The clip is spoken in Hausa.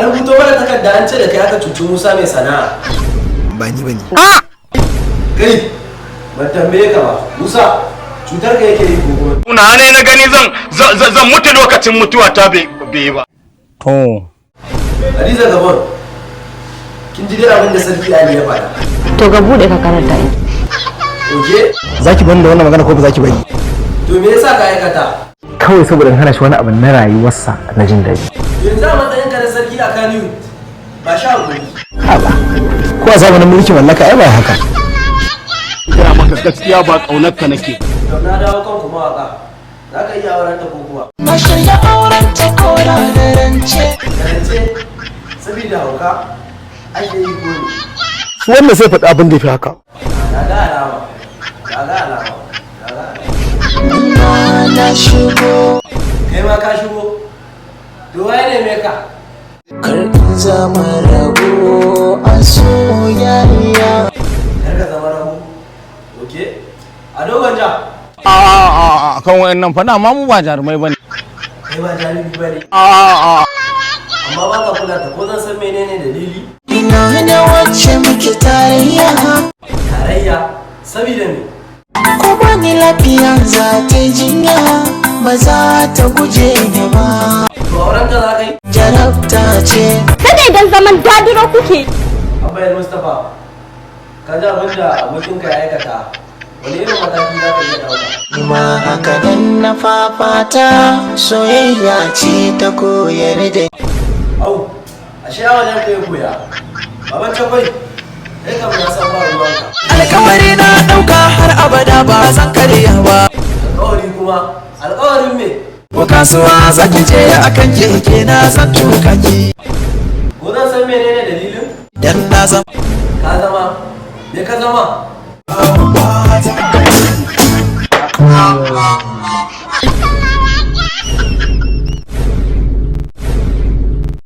an rubuto mana takarda an ce da kai aka cuci Musa mai sana'a. Ba ni bane. Kai ban tambaye ka ba. Musa cutar ka yake yi gobe. Kuna ne na gani zan mutu lokacin mutuwa ta bai ba. To. Hadiza Gabon. Kin ji dai abin da sarki Ali ya faɗa. To ga bude ka karanta ni. Oke? Zaki bani da wannan magana ko ba zaki bari? To me yasa ka aikata? Kawai saboda hana shi wani abu na rayuwarsa na jin daɗi. Yanzu a matsayin ka na sarki a Kano ba sha hakuri. Haba. Ko a zamanin mulkin mallaka ai ba haka. Ina maka gaskiya ba kaunar ka nake. To na dawo kan kuma waka. Za ka iya auren ta ko kuwa? Na shirya auren ta kora da rance. Rance saboda hauka ake yi gole. Wannan sai faɗi abin da ya fi haka. Ga alama. Ga Na shigo. Kai ma ka shigo. To waye ne me ka? Kar in zama rago a soyayya. Kar ka zama rago. Oke? A dogon ja. Kan wayannan fa ma mu ba jarumai bane. Kai ba jarumi bane. Amma ba ka kula ta ko zan san menene dalili? Ina da wacce muke tarayya. Tarayya saboda me? Ko bani lafiya za ta jinya ba za ta guje ni ba. To auren ka za ka yi? Jarabta ce. Kada idan zaman dadiro kuke. Abba Mustapha, ka ji abin da abokinka ya aikata. Wani irin mataki za ka iya ɗauka? Ni ma haka nan na fafata soyayya ce ta koyar da. Au, ashe a wajen ka ya koya. Baban Cakwai, kai kam na san ba ruwanka. Alkawari na ɗauka har abada ba zan karya ba. Alƙawari kuma, alƙawarin me? Ko kasuwa za ki je akan keke na zan tuka ki. Ko zan san menene dalilin? Dan na zama. Ka zama, me ka zama?